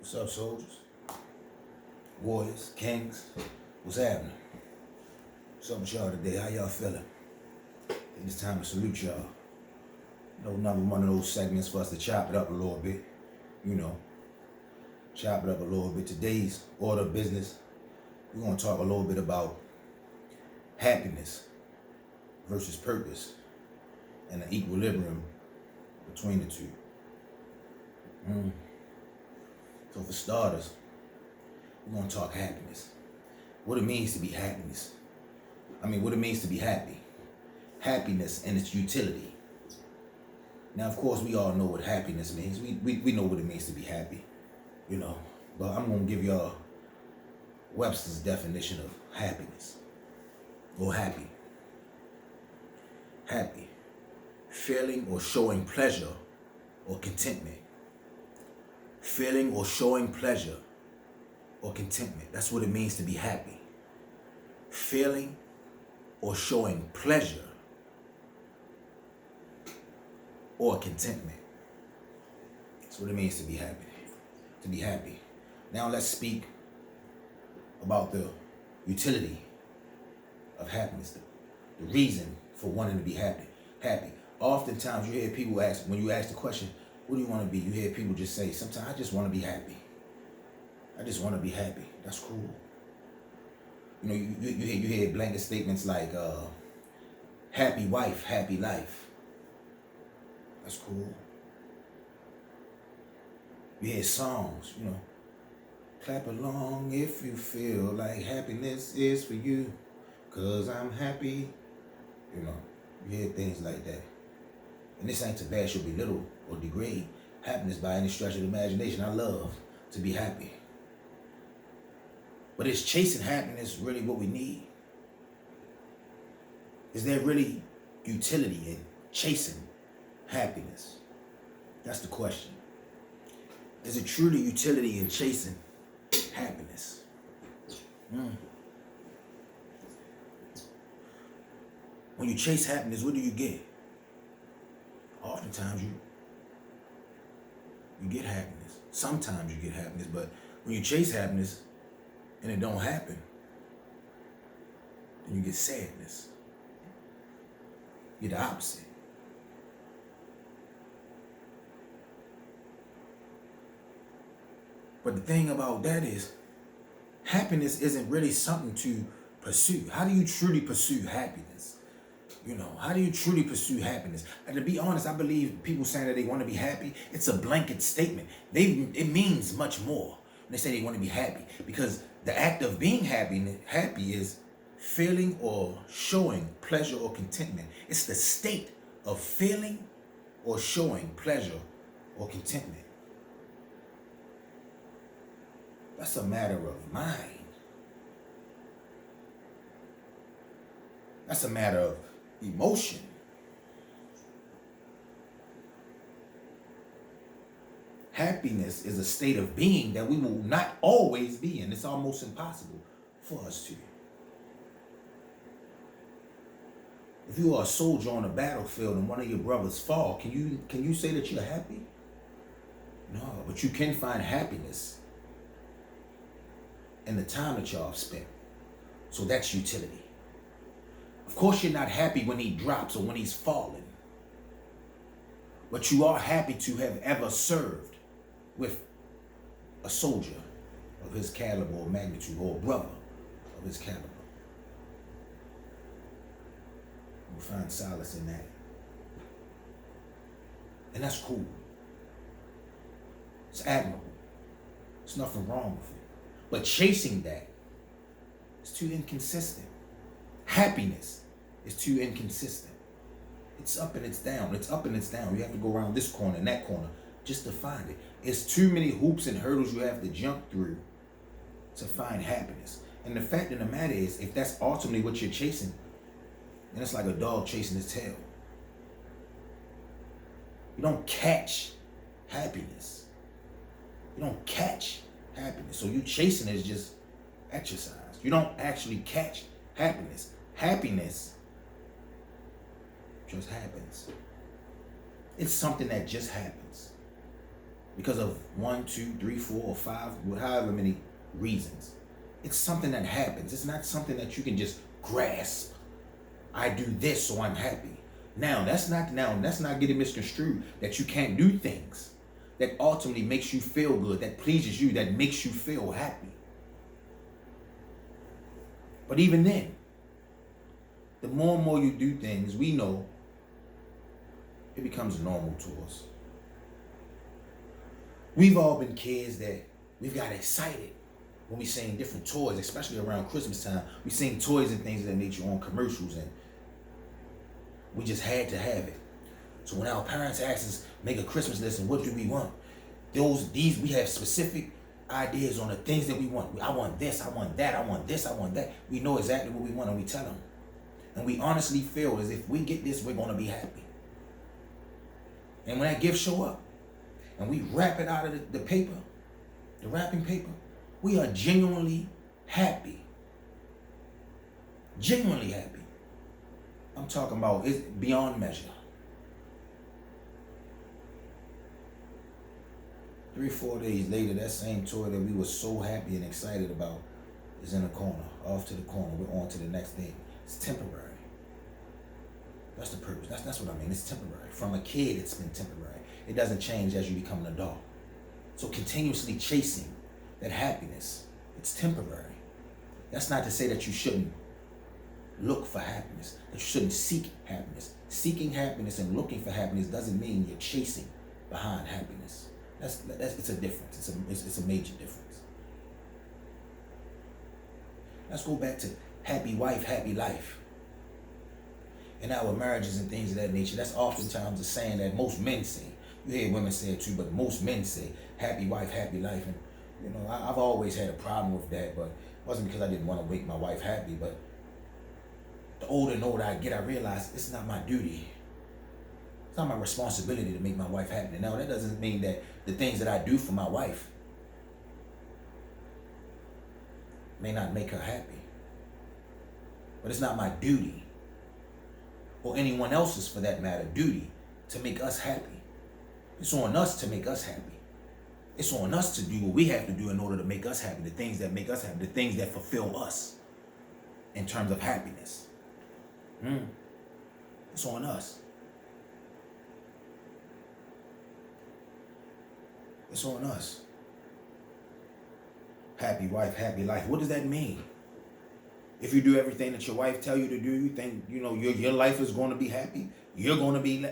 What's up, soldiers? Warriors, kings, what's happening? What's up with y'all today? How y'all feeling? I think it's time to salute y'all. Another one of those segments for us to chop it up a little bit. Chop it up a little bit. Today's order of business, we're going to talk a little bit about happiness versus purpose and the equilibrium between the two. So for starters, we're going to talk happiness. What it means to be happiness. What it means to be happy. Happiness and its utility. Now, of course, we all know what happiness means. We know what it means to be happy, But I'm going to give y'all Webster's definition of happiness. Or happy. Happy. Feeling or showing pleasure or contentment. Feeling or showing pleasure or contentment. That's what it means to be happy. Feeling or showing pleasure or contentment. That's what it means to be happy. To be happy. Now let's speak about the utility of happiness. The reason for wanting to be happy. Oftentimes you hear people ask, when you ask the question, what do you want to be? You hear people just say, sometimes I just want to be happy. I just want to be happy. That's cool. You hear blanket statements like, happy wife, happy life. That's cool. You hear songs, clap along if you feel like happiness is for you, 'cause I'm happy. You hear things like that. And this ain't to bash or belittle or degrade happiness by any stretch of the imagination. I love to be happy. But is chasing happiness really what we need? Is there really utility in chasing happiness? That's the question. Is it truly utility in chasing happiness? When you chase happiness, what do you get? Oftentimes you get happiness. Sometimes you get happiness, but when you chase happiness and it don't happen, then you get sadness. You're the opposite. But the thing about that is, happiness isn't really something to pursue. How do you truly pursue happiness? How do you truly pursue happiness? And to be honest, I believe people saying that they want to be happy, it's a blanket statement. It means much more when they say they want to be happy, because the act of being happy is feeling or showing pleasure or contentment. It's the state of feeling or showing pleasure or contentment. That's a matter of mind. That's a matter of emotion. Happiness is a state of being that we will not always be in. It's almost impossible for us to. If you are a soldier on a battlefield and one of your brothers fall, can you say that you're happy? No, but you can find happiness in the time that y'all have spent. So that's utility. Of course, you're not happy when he drops or when he's falling. But you are happy to have ever served with a soldier of his caliber or magnitude, or a brother of his caliber. You'll find solace in that. And that's cool. It's admirable. There's nothing wrong with it. But chasing that is too inconsistent. Happiness is too inconsistent. It's up and it's down. It's up and it's down. You have to go around this corner and that corner just to find it. It's too many hoops and hurdles you have to jump through to find happiness. And the fact of the matter is, if that's ultimately what you're chasing, then it's like a dog chasing his tail. You don't catch happiness. You don't catch happiness. So you chasing it is just exercise. You don't actually catch happiness. Happiness just happens. It's something that just happens. because of 1, 2, 3, 4, or 5, however many reasons. It's something that happens. It's not something that you can just grasp. I do this, so I'm happy. Now that's not getting misconstrued that you can't do things that ultimately makes you feel good, that pleases you, that makes you feel happy. But even then, the more and more you do things, we know it becomes normal to us. We've all been kids that we've got excited when we seen different toys, especially around Christmas time. We seen toys and things of that nature on commercials, and we just had to have it. So when our parents ask us, make a Christmas list and what do we want? We have specific ideas on the things that we want. I want this, I want that, I want this, I want that. We know exactly what we want and we tell them. And we honestly feel as if we get this, we're gonna be happy. And when that gift show up and we wrap it out of the paper, the wrapping paper, we are genuinely happy. Genuinely happy. I'm talking about it's beyond measure. 3, 4 days later, that same toy that we were so happy and excited about is in the corner, off to the corner. We're on to the next thing. It's temporary. That's the purpose. That's what I mean. It's temporary. From a kid, it's been temporary. It doesn't change as you become an adult. So continuously chasing that happiness, it's temporary. That's not to say that you shouldn't look for happiness, that you shouldn't seek happiness. Seeking happiness and looking for happiness doesn't mean you're chasing behind happiness. It's a difference. It's a major difference. Let's go back to happy wife, happy life. In our marriages and things of that nature, that's oftentimes a saying that most men say. You hear women say it too, but most men say happy wife, happy life. And I've always had a problem with that, but it wasn't because I didn't want to make my wife happy, but the older and older I get, I realize it's not my duty. It's not my responsibility to make my wife happy. Now, that doesn't mean that the things that I do for my wife may not make her happy. But it's not my duty, or anyone else's for that matter, duty to make us happy. It's on us to make us happy. It's on us to do what we have to do in order to make us happy, the things that make us happy, the things that fulfill us in terms of happiness. It's on us. It's on us. Happy wife, happy life. What does that mean? If you do everything that your wife tell you to do, you think your life is going to be happy. You're going to be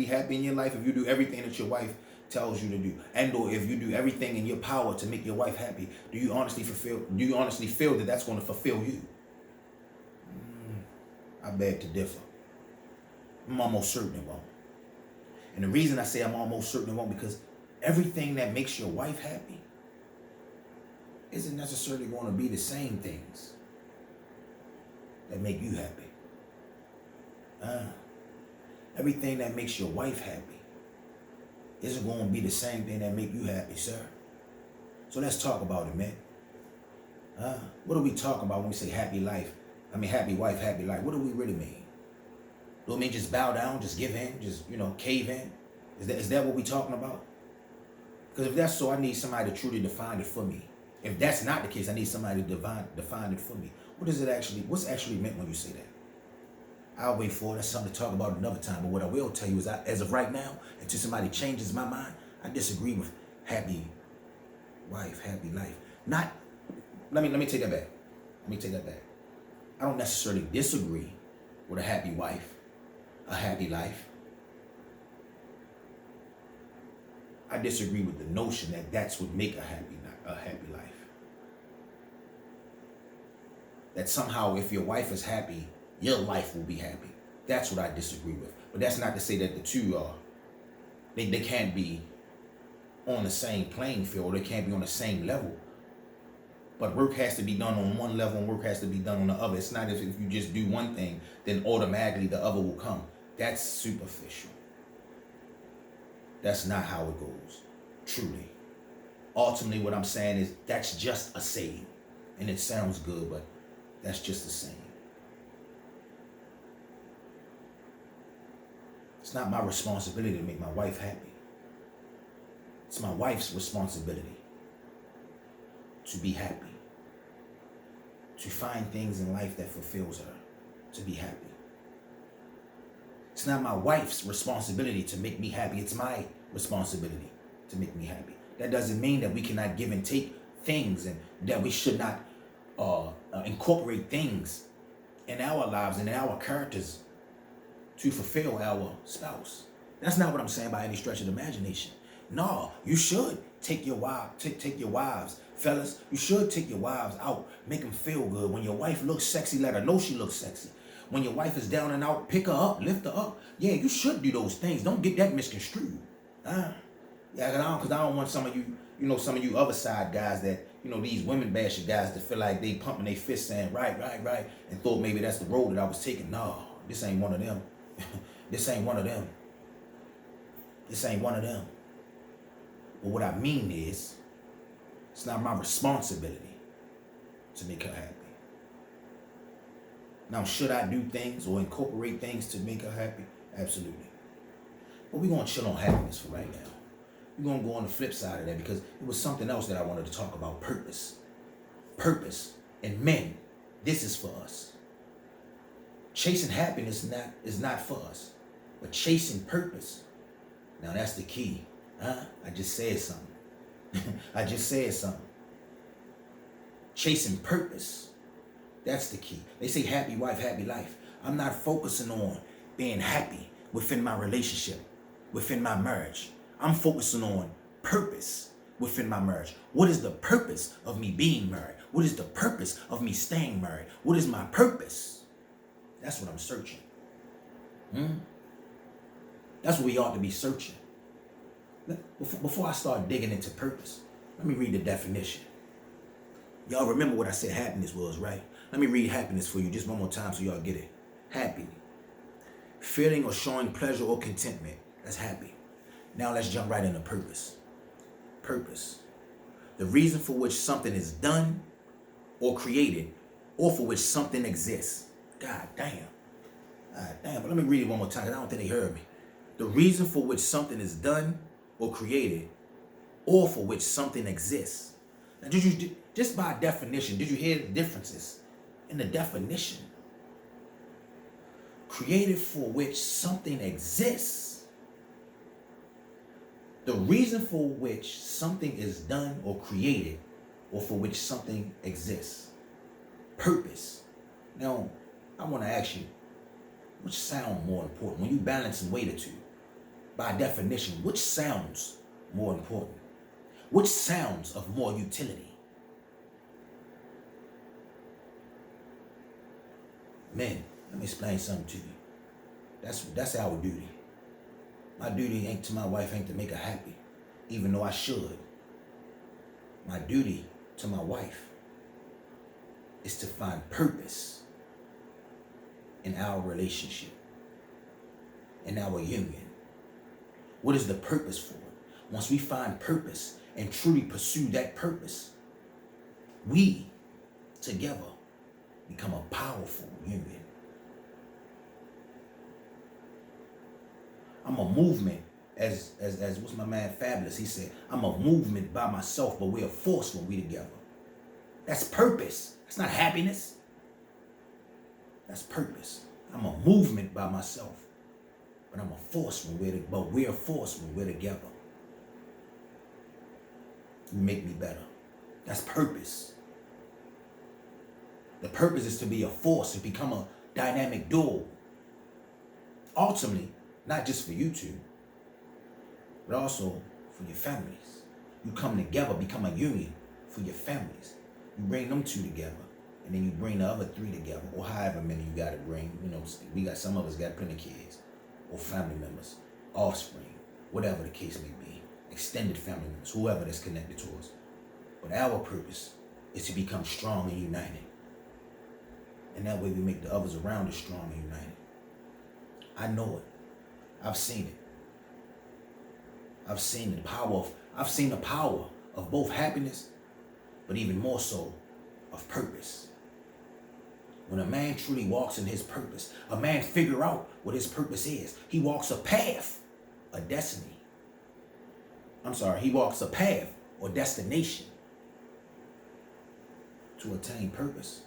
happy in your life if you do everything that your wife tells you to do, and or if you do everything in your power to make your wife happy. Do you honestly feel that that's going to fulfill you? I beg to differ. I'm almost certain it won't. And the reason I say I'm almost certain it won't, because everything that makes your wife happy isn't necessarily going to be the same things that make you happy. Everything that makes your wife happy isn't going to be the same thing that make you happy, sir. So let's talk about it, man. What are we talking about when we say happy life? Happy wife, happy life. What do we really mean? Do it mean just bow down, just give in, just, cave in? Is that what we talking about? Because if that's so, I need somebody to truly define it for me. If that's not the case, I need somebody to define it for me. What's actually meant when you say that? I'll wait for it. That's something to talk about another time. But what I will tell you is, as of right now, until somebody changes my mind, I disagree with happy wife, happy life. Let me take that back. I don't necessarily disagree with a happy wife, a happy life. I disagree with the notion that that's what make a happy life. That somehow if your wife is happy, your life will be happy. That's what I disagree with. But that's not to say that the two are, they can't be on the same playing field, they can't be on the same level. But work has to be done on one level and work has to be done on the other. It's not as if you just do one thing, then automatically the other will come. That's superficial. That's not how it goes, truly. Ultimately, what I'm saying is that's just a saying. And it sounds good, but that's just a saying. It's not my responsibility to make my wife happy. It's my wife's responsibility to be happy, to find things in life that fulfills her, to be happy. It's not my wife's responsibility to make me happy. It's my responsibility to make me happy. That doesn't mean that we cannot give and take things, and that we should not incorporate things in our lives and in our characters to fulfill our spouse. That's not what I'm saying by any stretch of the imagination. No, you should take your wives, fellas. You should take your wives out, make them feel good. When your wife looks sexy, let her know she looks sexy. When your wife is down and out, pick her up, lift her up. Yeah, you should do those things. Don't get that misconstrued. Yeah, because I don't want some of you, some of you other side guys that, these women bashing guys that feel like they pumping their fist saying, right, and thought maybe that's the road that I was taking. No, this ain't one of them. This ain't one of them. This ain't one of them. But what I mean is, it's not my responsibility to make her happy. Now, should I do things or incorporate things to make her happy? Absolutely. But we're going to chill on happiness for right now. We're going to go on the flip side of that, because it was something else that I wanted to talk about: purpose. Purpose. And men, this is for us. Chasing happiness is not for us, but chasing purpose. Now that's the key. I just said something. I just said something. Chasing purpose. That's the key. They say happy wife, happy life. I'm not focusing on being happy within my relationship, within my marriage. I'm focusing on purpose within my marriage. What is the purpose of me being married? What is the purpose of me staying married? What is my purpose? That's what I'm searching. That's what we ought to be searching. Before I start digging into purpose, let me read the definition. Y'all remember what I said happiness was, right? Let me read happiness for you just one more time so y'all get it. Happy. Feeling or showing pleasure or contentment. That's happy. Now let's jump right into purpose. Purpose. The reason for which something is done or created, or for which something exists. God damn. But let me read it one more time, because I don't think they heard me. The reason for which something is done or created, or for which something exists. Now, just by definition, did you hear the differences in the definition? Created for which something exists. The reason for which something is done or created, or for which something exists. Purpose. Now, I want to ask you, which sound more important? When you balance and weigh the two, by definition, which sounds more important? Which sounds of more utility? Men, let me explain something to you. That's our duty. My duty ain't to my wife ain't to make her happy, even though I should. My duty to my wife is to find purpose in our relationship, in our union. What is the purpose for it? Once we find purpose and truly pursue that purpose, we together become a powerful union. I'm a movement, as what's my man Fabulous, he said, I'm a movement by myself, but we're a force when we together. That's purpose. That's not happiness. That's purpose. I'm a movement by myself, but I'm a force when we're a force when we're together. You make me better. That's purpose. The purpose is to be a force, to become a dynamic duo. Ultimately, not just for you two, but also for your families. You come together, become a union for your families. You bring them two together, and then you bring the other three together, or however many you got to bring. Some of us got plenty of kids, or family members, offspring, whatever the case may be, extended family members, whoever that's connected to us. But our purpose is to become strong and united. And that way we make the others around us strong and united. I know it. I've seen it. I've seen the power of both happiness, but even more so of purpose. When a man truly walks in his purpose, a man figure out what his purpose is. He walks a path, a destiny. He walks a path or destination to attain purpose.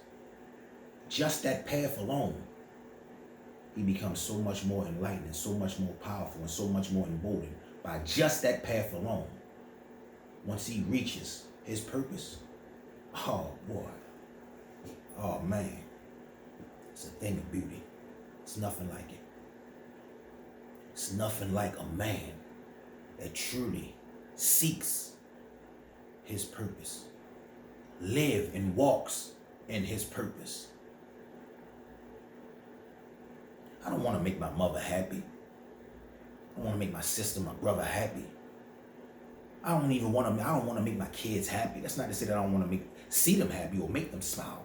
Just that path alone, he becomes so much more enlightened and so much more powerful and so much more emboldened by just that path alone. Once he reaches his purpose, oh boy, oh man, it's a thing of beauty. It's nothing like it. It's nothing like a man that truly seeks his purpose, live and walks in his purpose. I don't want to make my mother happy. I don't want to make my sister, my brother happy. I don't want to make my kids happy. That's not to say that I don't want to see them happy or make them smile.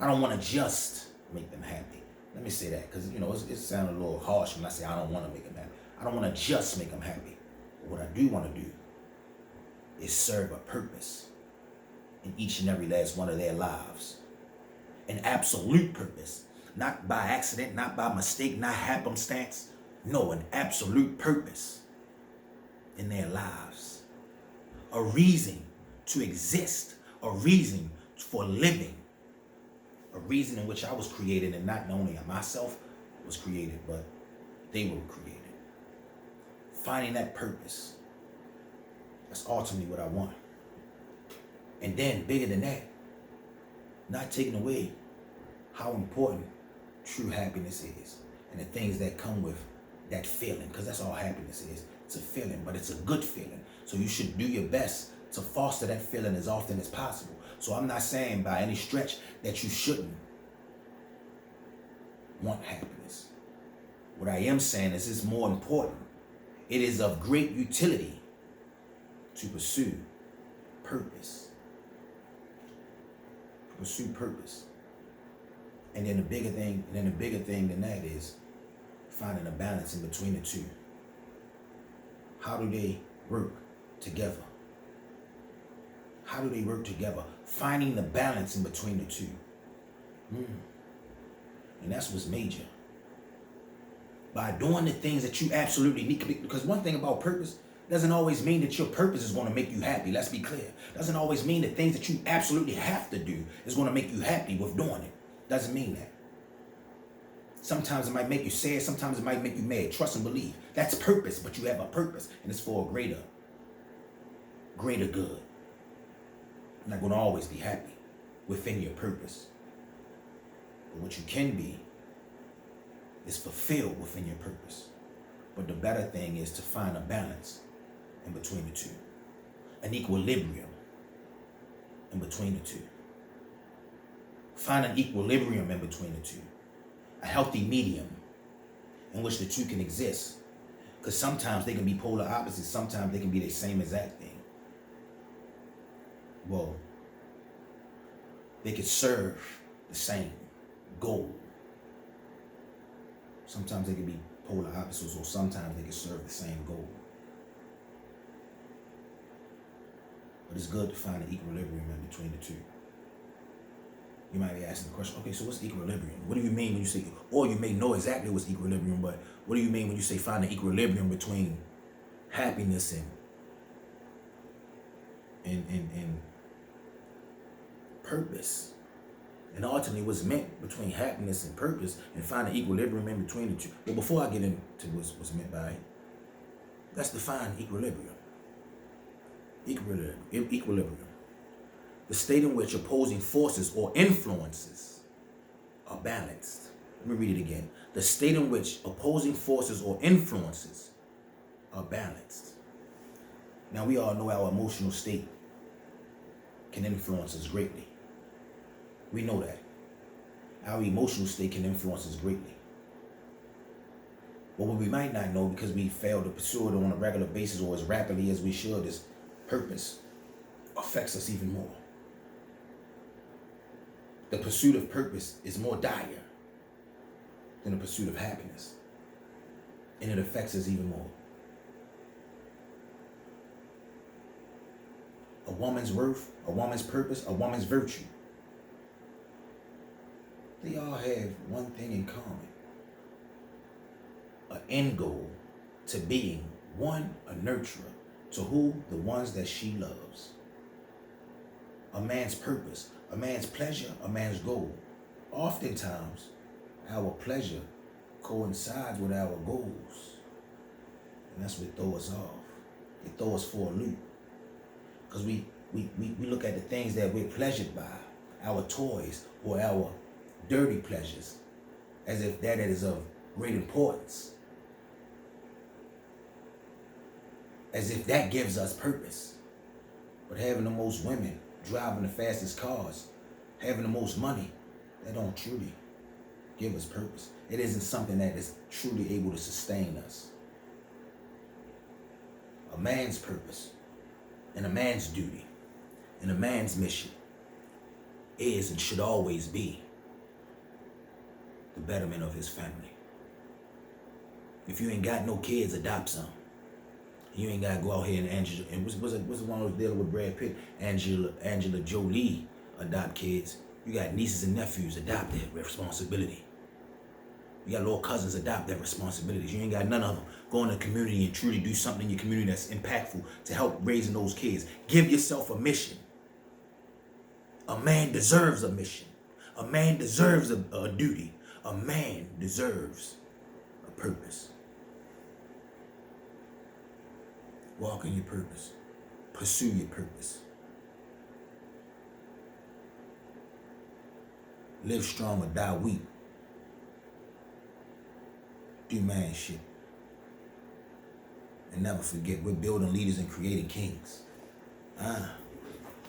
I don't want to just make them happy. Let me say that because, it sounds a little harsh when I say I don't want to make them happy. I don't want to just make them happy. But what I do want to do is serve a purpose in each and every last one of their lives. An absolute purpose. Not by accident, not by mistake, not happenstance. No, an absolute purpose in their lives. A reason to exist. A reason for living. A reason in which I was created, and not only myself was created, but they were created. Finding that purpose. That's ultimately what I want. And then, bigger than that, not taking away how important true happiness is and the things that come with that feeling, because that's all happiness is. It's a feeling, but it's a good feeling. So you should do your best to foster that feeling as often as possible. So I'm not saying by any stretch that you shouldn't want happiness. What I am saying is it's more important. It is of great utility to pursue purpose. Pursue purpose. And then the bigger thing than that is finding a balance in between the two. How do they work together? How do they work together? Finding the balance in between the two. And that's what's major. By doing the things that you absolutely need. Because one thing about purpose doesn't always mean that your purpose is going to make you happy. Let's be clear. Doesn't always mean the things that you absolutely have to do is going to make you happy with doing it. Doesn't mean that. Sometimes it might make you sad. Sometimes it might make you mad. Trust and believe. That's purpose, but you have a purpose. And it's for a greater good. You're not going to always be happy within your purpose. But what you can be is fulfilled within your purpose. But the better thing is to find a balance in between the two. An equilibrium in between the two. Find an equilibrium in between the two. A healthy medium in which the two can exist. Because sometimes they can be polar opposites. Sometimes they can be the same exact thing. Well, they could serve the same goal. Sometimes they can be polar opposites, or sometimes they can serve the same goal. But it's good to find an equilibrium in between the two. You might be asking the question, okay, so what's equilibrium? What do you mean when you say, or you may know exactly what's equilibrium, but what do you mean when you say find an equilibrium between happiness and purpose? And ultimately what's meant between happiness and purpose, and find an equilibrium in between the two. But before I get into what's meant by it, let's define equilibrium. Equilibrium. The state in which opposing forces or influences are balanced. Let me read it again. The state in which opposing forces or influences are balanced. Now we all know our emotional state can influence us greatly. We know that. Our emotional state can influence us greatly. But what we might not know, because we fail to pursue it on a regular basis or as rapidly as we should, is purpose affects us even more. The pursuit of purpose is more dire than the pursuit of happiness. And it affects us even more. A woman's worth, a woman's purpose, a woman's virtue. They all have one thing in common. An end goal to being One, a nurturer. To who? The ones that she loves. A man's purpose, a man's pleasure, a man's goal. Oftentimes, our pleasure coincides with our goals. And that's what throws us off. It throws us for a loop. Because we look at the things that we're pleasured by, our toys or our dirty pleasures, as if that is of great importance. As if that gives us purpose. But having the most women, driving the fastest cars, having the most money, that don't truly give us purpose. It isn't something that is truly able to sustain us. A man's purpose and a man's duty and a man's mission is and should always be the betterment of his family. If you ain't got no kids, adopt some. You ain't gotta go out here and was the one who was dealing with Brad Pitt, Angela Jolie, adopt kids. You got nieces and nephews, adopt that responsibility. You got little cousins, adopt that responsibilities. You ain't got none of them. Go in the community and truly do something in your community that's impactful to help raising those kids. Give yourself a mission. A man deserves a mission. A man deserves a duty. A man deserves a purpose. Walk in your purpose. Pursue your purpose. Live strong or die weak. Do man shit. And never forget, we're building leaders and creating kings.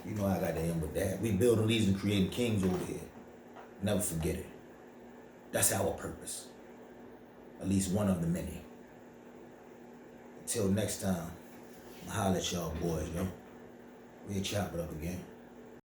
You know I got to end with that. We building leaders and creating kings over here. Never forget it. That's our purpose. At least one of the many. Until next time, I'll holler at y'all boys, yo. We'll chop it up again.